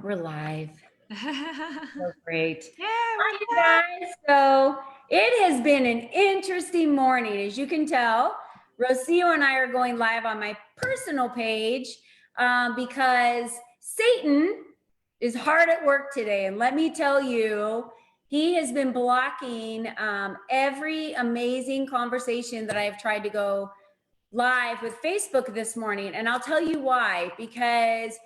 We're live. Yeah, So great. we're live. Hi, guys. So it has been an interesting morning. As you can tell, Rocio and I are going live on my personal page because Satan is hard at work today. And let me tell you, he has been blocking every amazing conversation that I've tried to go live with Facebook this morning. And I'll tell you why, because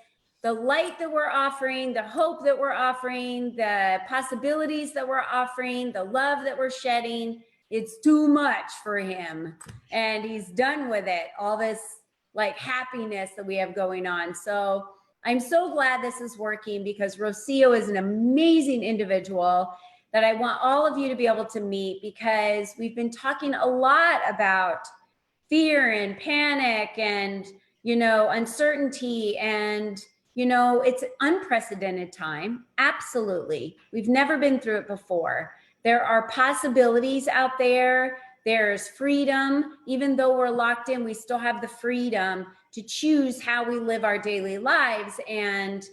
the light that we're offering, the hope that we're offering, the possibilities that we're offering, the love that we're shedding, it's too much for him. And he's done with it, all this like happiness that we have going on. So I'm so glad this is working because Rocio is an amazing individual that I want all of you to be able to meet, because we've been talking a lot about fear and panic and, uncertainty. And, it's unprecedented time. Absolutely. We've never been through it before. There are possibilities out there. There's freedom. Even though we're locked in, we still have the freedom to choose how we live our daily lives. And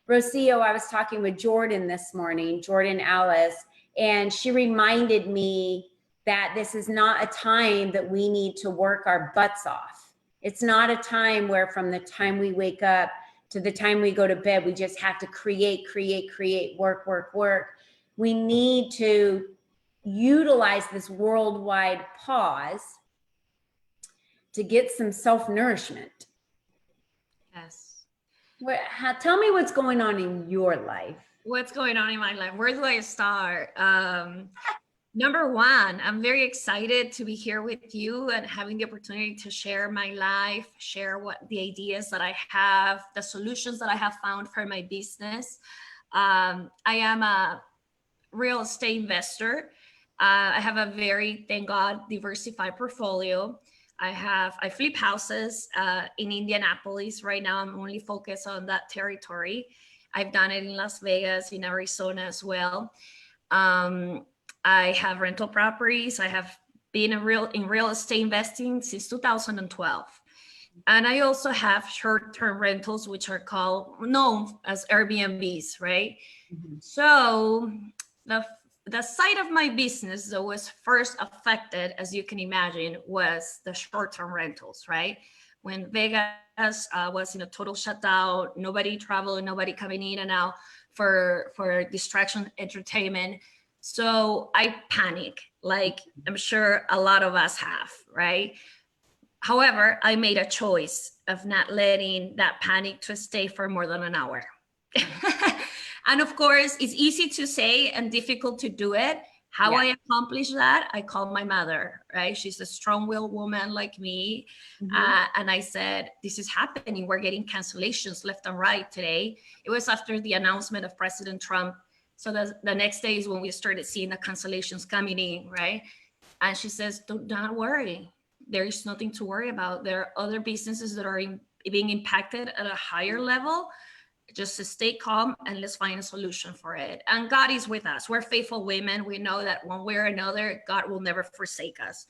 Rocio, I was talking with Jordan this morning, Jordan Alice, and she reminded me that this is not a time that we need to work our butts off. It's not a time where from the time we wake up to the time we go to bed, we just have to create, work. We need to utilize this worldwide pause to get some self-nourishment. Yes. Tell me what's going on in your life. What's going on in my life? Where do I start? Number one, I'm very excited to be here with you and having the opportunity to share my life, share what the ideas that I have, the solutions that I have found for my business. I am a real estate investor. I have a very, thank God, diversified portfolio. I flip houses in Indianapolis. Right now, I'm only focused on that territory. I've done it in Las Vegas, in Arizona as well. I have rental properties. I have been in real estate investing since 2012. And I also have short-term rentals, which are known as Airbnbs, right? Mm-hmm. So the side of my business that was first affected, as you can imagine, was the short-term rentals, right? When Vegas was in a total shutdown, nobody traveling, nobody coming in and out for distraction, entertainment. So I panic, like I'm sure a lot of us have, right? However, I made a choice of not letting that panic to stay for more than an hour. And of course, it's easy to say and difficult to do it. How I accomplished that, I called my mother, right? She's a strong-willed woman like me. And I said, this is happening. We're getting cancellations left and right today. It was after the announcement of President Trump. So the next day is when we started seeing the cancellations coming in, right? And she says, don't worry. There is nothing to worry about. There are other businesses that are being impacted at a higher level. Just to stay calm and let's find a solution for it. And God is with us. We're faithful women. We know that one way or another, God will never forsake us.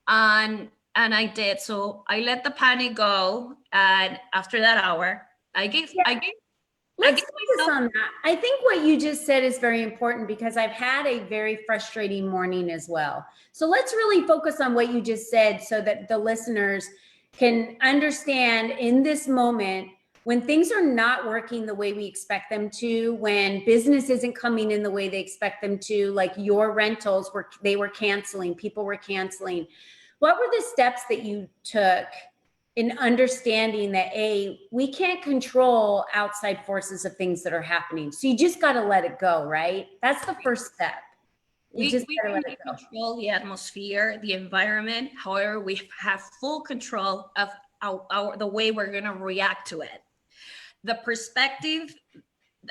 And I did. So I let the panic go. And after that hour, Let's focus on that. I think what you just said is very important because I've had a very frustrating morning as well. So let's really focus on what you just said so that the listeners can understand in this moment, when things are not working the way we expect them to, when business isn't coming in the way they expect them to, like your rentals were canceling, people were canceling. What were the steps that you took in understanding that we can't control outside forces of things that are happening? So you just got to let it go, right? That's the first step. We can control the atmosphere, the environment. However, we have full control of the way we're going to react to it, the perspective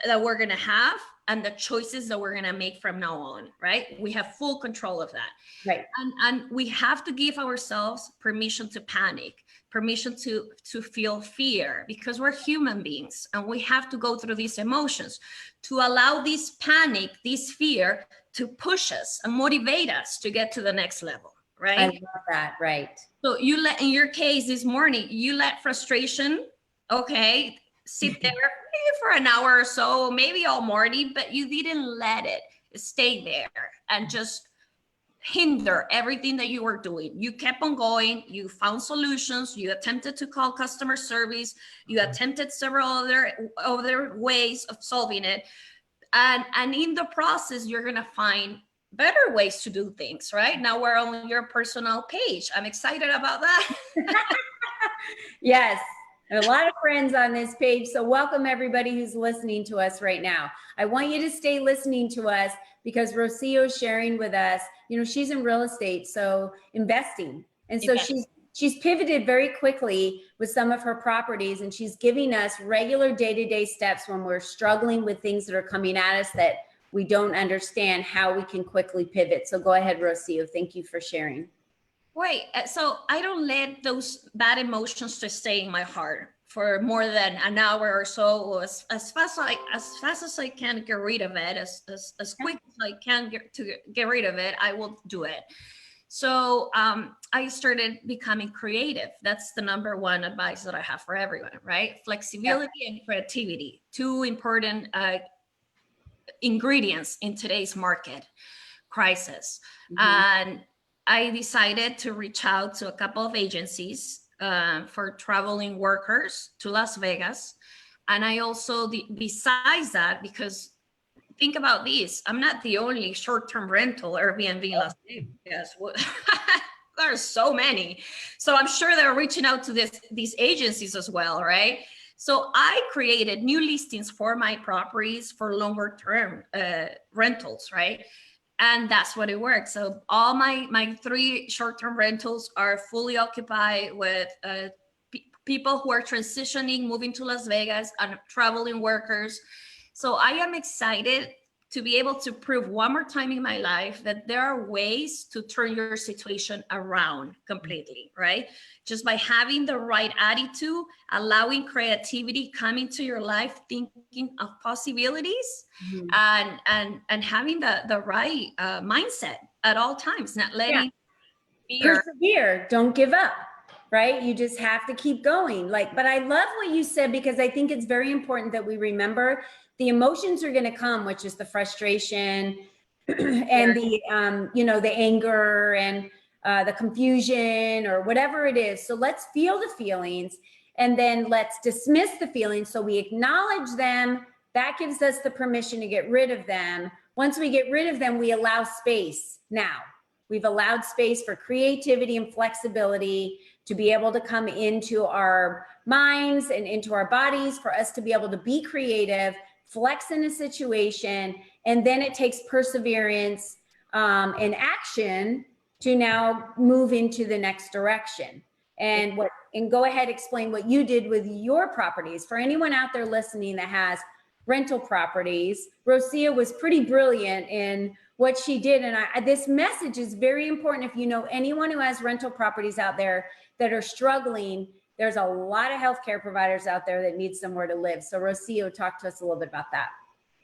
that we're going to have, and the choices that we're going to make from now on, right? We have full control of that. Right. And we have to give ourselves permission to panic, permission to feel fear, because we're human beings and we have to go through these emotions to allow this panic, this fear to push us and motivate us to get to the next level, right? I love that, right. So in your case this morning, you let frustration, okay, sit there maybe for an hour or so, maybe all morning, but you didn't let it stay there and just hinder everything that you were doing. You kept on going, you found solutions, you attempted to call customer service, you attempted several other ways of solving it. And in the process, you're gonna find better ways to do things, right? Now we're on your personal page. I'm excited about that. Yes, a lot of friends on this page. So welcome everybody who's listening to us right now. I want you to stay listening to us because Rocio is sharing with us, you know, she's in real estate, so investing. And so she's pivoted very quickly with some of her properties, and she's giving us regular day-to-day steps when we're struggling with things that are coming at us that we don't understand how we can quickly pivot. So go ahead, Rocio. Thank you for sharing. Wait, so I don't let those bad emotions to stay in my heart for more than an hour or so, as fast as I can get rid of it, as quick as I can get rid of it, I will do it. So I started becoming creative. That's the number one advice that I have for everyone, right? Flexibility and creativity, two important ingredients in today's market crisis. And I decided to reach out to a couple of agencies for traveling workers to Las Vegas. And I also, besides that, because think about this, I'm not the only short-term rental Airbnb in Las Vegas. There are so many. So I'm sure they're reaching out to these agencies as well, right? So I created new listings for my properties for longer term rentals, right? And that's what it works. So all my 3 short-term rentals are fully occupied with people who are transitioning, moving to Las Vegas, and traveling workers. So I am excited to be able to prove one more time in my life that there are ways to turn your situation around completely, right? Just by having the right attitude, allowing creativity come into your life, thinking of possibilities, and having the right mindset at all times, not letting fear. Persevere, don't give up, right? You just have to keep going. But I love what you said, because I think it's very important that we remember the emotions are going to come, which is the frustration and the the anger and the confusion or whatever it is. So let's feel the feelings, and then let's dismiss the feelings. So we acknowledge them. That gives us the permission to get rid of them. Once we get rid of them, we allow space. Now we've allowed space for creativity and flexibility to be able to come into our minds and into our bodies, for us to be able to be creative, flex in a situation. And then it takes perseverance and action to now move into the next direction. And go ahead, explain what you did with your properties. For anyone out there listening that has rental properties, Rocio was pretty brilliant in what she did. And this message is very important. If you know anyone who has rental properties out there that are struggling, there's a lot of healthcare providers out there that need somewhere to live. So Rocio, talk to us a little bit about that.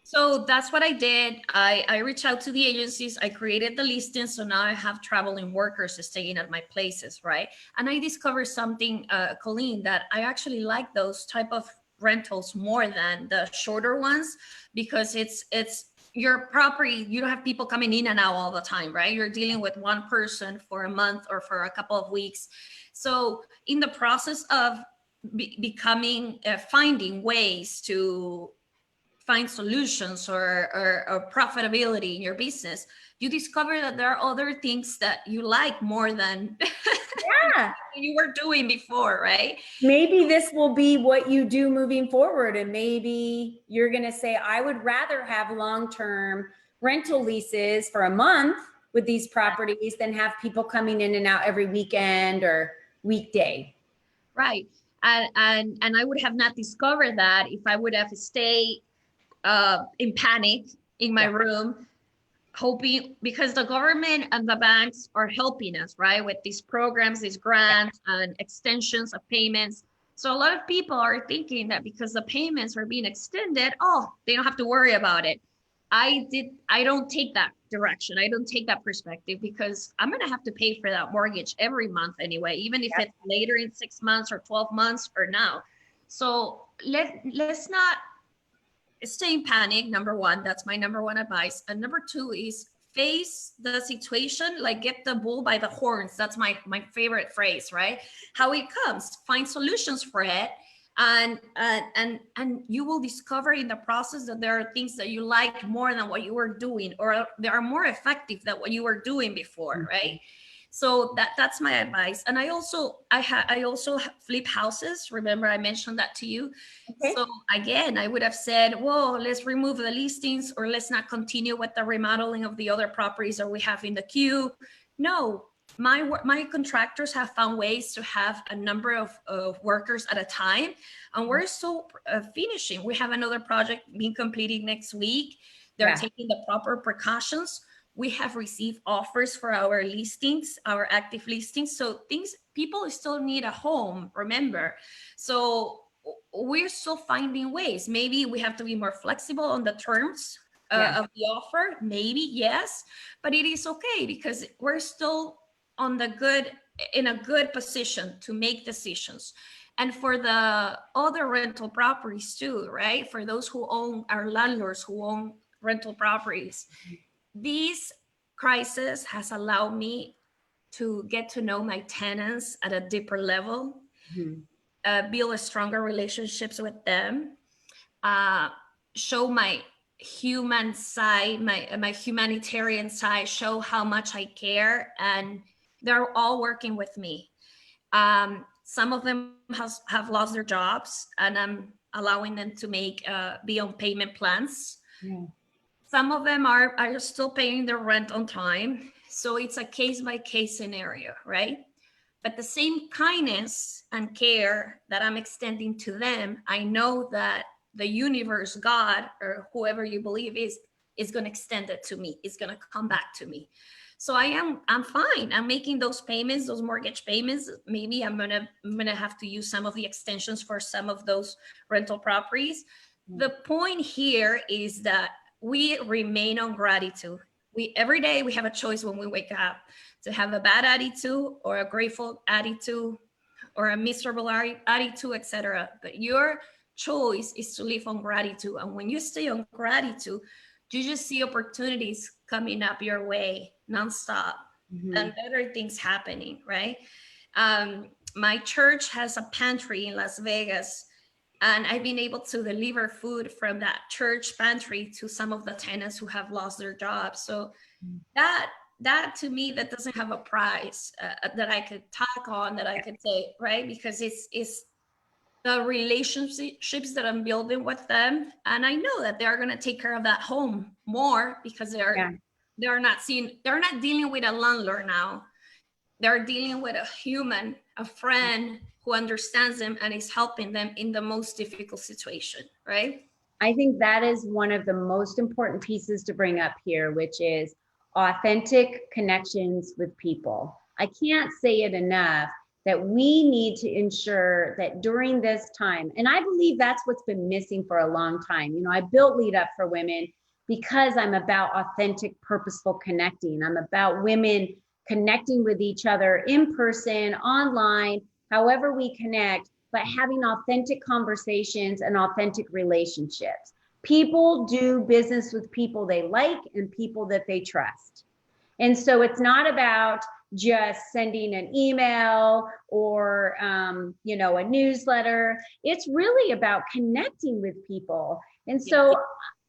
So that's what I did. I reached out to the agencies. I created the listings. So now I have traveling workers staying at my places, right? And I discovered something, Colleen, that I actually like those type of rentals more than the shorter ones, because it's your property. You don't have people coming in and out all the time, right? You're dealing with one person for a month or for a couple of weeks. So in the process of finding ways to find solutions or profitability in your business, you discover that there are other things that you like more than you were doing before, right? Maybe this will be what you do moving forward. And maybe you're going to say, I would rather have long-term rental leases for a month with these properties than have people coming in and out every weekend or weekday. Right. And I would have not discovered that if I would have stayed in panic in my room, hoping, because the government and the banks are helping us, right, with these programs, these grants and extensions of payments. So a lot of people are thinking that because the payments are being extended, they don't have to worry about it. I don't take that direction. I don't take that perspective, because I'm going to have to pay for that mortgage every month anyway, even if it's later in 6 months or 12 months or now. So let's not stay in panic. Number one, that's my number one advice. And number two is face the situation, like get the bull by the horns. That's my favorite phrase, right? How it comes, find solutions for it. And you will discover in the process that there are things that you like more than what you were doing, or they are more effective than what you were doing before, right? So that's my advice. And I also flip houses. Remember, I mentioned that to you. Okay. So again, I would have said, well, let's remove the listings, or let's not continue with the remodeling of the other properties that we have in the queue. No, my contractors have found ways to have a number of workers at a time, and we're still finishing. We have another project being completed next week. They're taking the proper precautions. We have received offers for our listings, our active listings. So people still need a home, remember. So we're still finding ways. Maybe we have to be more flexible on the terms of the offer. Maybe, yes, but it is okay because we're still in a good position to make decisions. And for the other rental properties too, right? For those who own, our landlords who own rental properties, this crisis has allowed me to get to know my tenants at a deeper level, build stronger relationships with them, show my human side, my humanitarian side, show how much I care, and they're all working with me. Some of them have lost their jobs, and I'm allowing them to be on payment plans. Some of them are still paying their rent on time. So it's a case by case scenario, right? But the same kindness and care that I'm extending to them, I know that the universe, God, or whoever you believe is going to extend it to me. It's going to come back to me. So I'm fine. I'm making those payments, those mortgage payments. Maybe I'm gonna have to use some of the extensions for some of those rental properties. The point here is that we remain on gratitude. Every day we have a choice when we wake up to have a bad attitude or a grateful attitude or a miserable attitude, etc. But your choice is to live on gratitude. And when you stay on gratitude, you just see opportunities coming up your way nonstop and better things happening, right? My church has a pantry in Las Vegas, and I've been able to deliver food from that church pantry to some of the tenants who have lost their jobs. So that to me, that doesn't have a price that I could talk on, that I could say, right? Because it's the relationships that I'm building with them. And I know that they're going to take care of that home more because they're not dealing with a landlord now. They're dealing with a human, a friend who understands them and is helping them in the most difficult situation, right? I think that is one of the most important pieces to bring up here, which is authentic connections with people. I can't say it enough that we need to ensure that during this time, and I believe that's what's been missing for a long time. You know, I built Lead Up for Women because I'm about authentic, purposeful connecting. I'm about women connecting with each other in person, online, however we connect, but having authentic conversations and authentic relationships. People do business with people they like and people that they trust. And so it's not about just sending an email or a newsletter. It's really about connecting with people. And so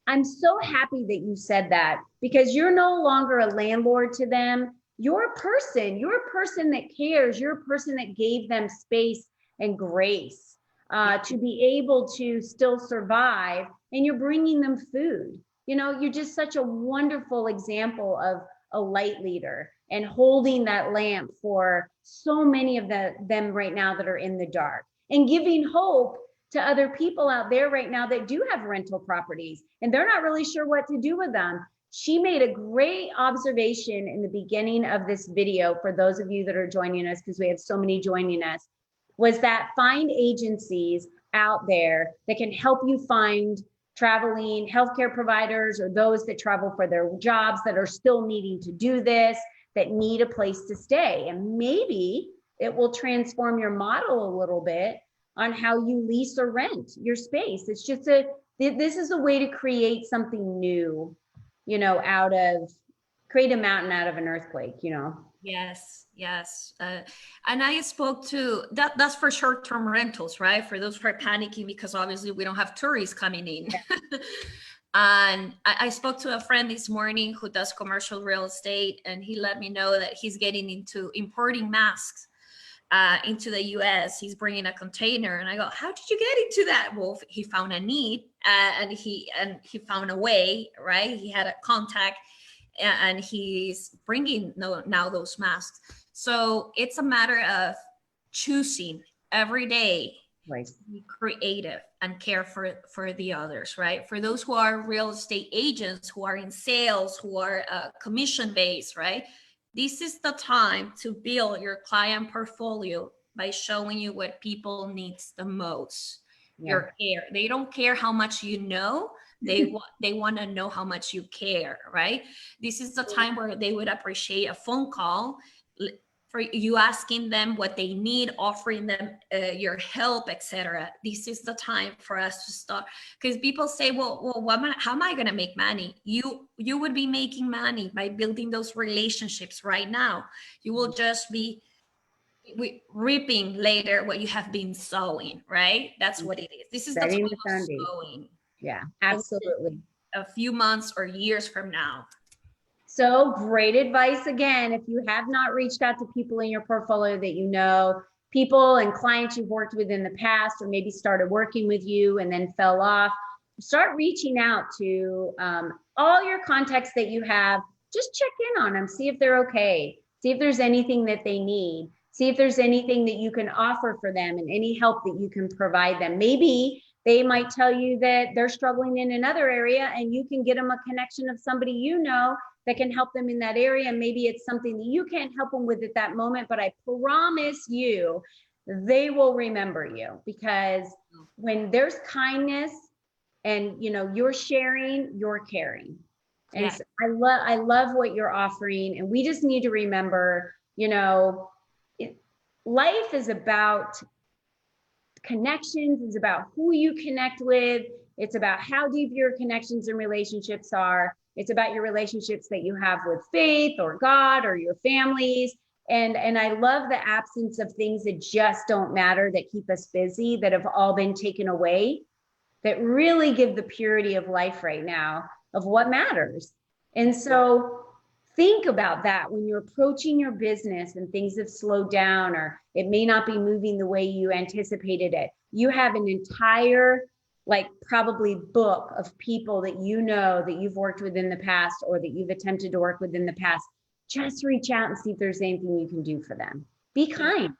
I'm so happy that you said that, because you're no longer a landlord to them. You're a person that cares. You're a person that gave them space and grace to be able to still survive, and you're bringing them food. You know, you're just such a wonderful example of a light leader and holding that lamp for so many of them right now that are in the dark, and giving hope to other people out there right now that do have rental properties and they're not really sure what to do with them. She made a great observation in the beginning of this video, for those of you that are joining us, because we have so many joining us, was that find agencies out there that can help you find traveling healthcare providers, or those that travel for their jobs that are still needing to do this, that need a place to stay. And maybe it will transform your model a little bit, on how you lease or rent your space. It's just this is a way to create something new, you know, create a mountain out of an earthquake, you know. Yes, yes. And I spoke to that's for short-term rentals, right? For those who are panicking because obviously we don't have tourists coming in. And I spoke to a friend this morning who does commercial real estate, and he let me know that he's getting into importing masks into the US. He's bringing a container, and I go, how did you get into that? Well, he found a need, and he found a way, right? He had a contact, and he's bringing now those masks. So it's a matter of choosing every day, Right. to be creative and care for the others, right? For those who are real estate agents, who are in sales, who are commission based, right? This is the time to build your client portfolio by showing you what people needs the most. Yeah. Your care. They don't care how much you know. They want to know how much you care, right? This is the time where they would appreciate a phone call for you, asking them what they need, offering them your help, etc. This is the time for us to start, because people say, well, how am I going to make money? You would be making money by building those relationships right now. You will just be reaping later what you have been sowing, right? That's what it is. This is the time Setting the of foundation. sowing. Yeah, absolutely. A few months or years from now. So great advice again. If you have not reached out to people in your portfolio that you know, people and clients you've worked with in the past, or maybe started working with you and then fell off, start reaching out to all your contacts that you have. Just check in on them, see if they're okay, see if there's anything that they need, see if there's anything that you can offer for them and any help that you can provide them. Maybe they might tell you that they're struggling in another area and you can get them a connection of somebody you know that can help them in that area. Maybe it's something that you can't help them with at that moment, but I promise you, they will remember you, because when there's kindness and, you know, you're sharing, you're caring. And Yeah. so I love what you're offering. And we just need to remember, you know, life is about connections. It's about who you connect with. It's about how deep your connections and relationships are. It's about your relationships that you have with faith or God or your families. And I love the absence of things that just don't matter, that keep us busy, that have all been taken away, that really give the purity of life right now of what matters. And so think about that when you're approaching your business and things have slowed down, or it may not be moving the way you anticipated it. You have an entire, like, probably book of people that you know that you've worked with in the past, or that you've attempted to work with in the past. Just reach out and see if there's anything you can do for them. Be kind,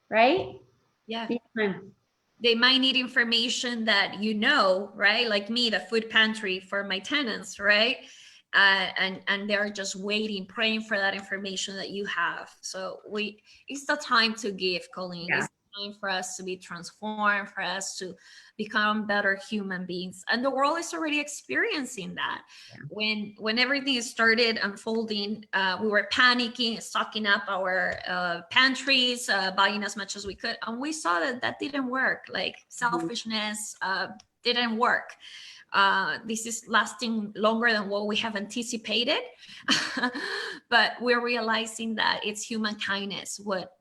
right? Yeah. Be kind. They might need information that, you know, right? Like me, the food pantry for my tenants, right? And they're just waiting, praying for that information that you have. So it's the time to give, Colleen. Yeah. It's the time for us to be transformed, for us to become better human beings. And the world is already experiencing that. Yeah. When everything started unfolding, we were panicking, stocking up our pantries, buying as much as we could. And we saw that didn't work. Like selfishness didn't work. This is lasting longer than what we have anticipated. But we're realizing that it's human kindness what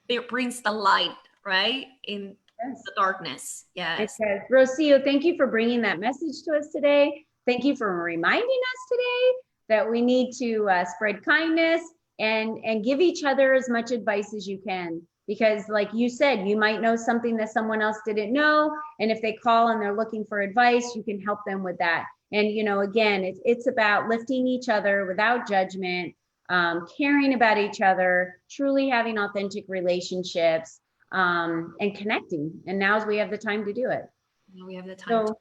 it brings the light, right, in the darkness. Yes. It says, Rocio, thank you for bringing that message to us today. Thank you for reminding us today that we need to spread kindness and give each other as much advice as you can. Because like you said, you might know something that someone else didn't know. And if they call and they're looking for advice, you can help them with that. And, you know, again, it's about lifting each other without judgment, caring about each other, truly having authentic relationships, and connecting. And now we have the time to do it. We have the time. So,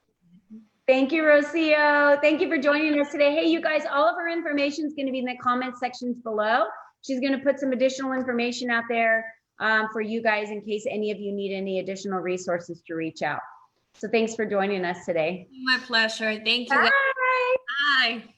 thank you, Rocio. Thank you for joining us today. Hey, you guys, all of her information is going to be in the comment sections below. She's going to put some additional information out there for you guys in case any of you need any additional resources to reach out. So thanks for joining us today. My pleasure. Thank you. Bye. Bye.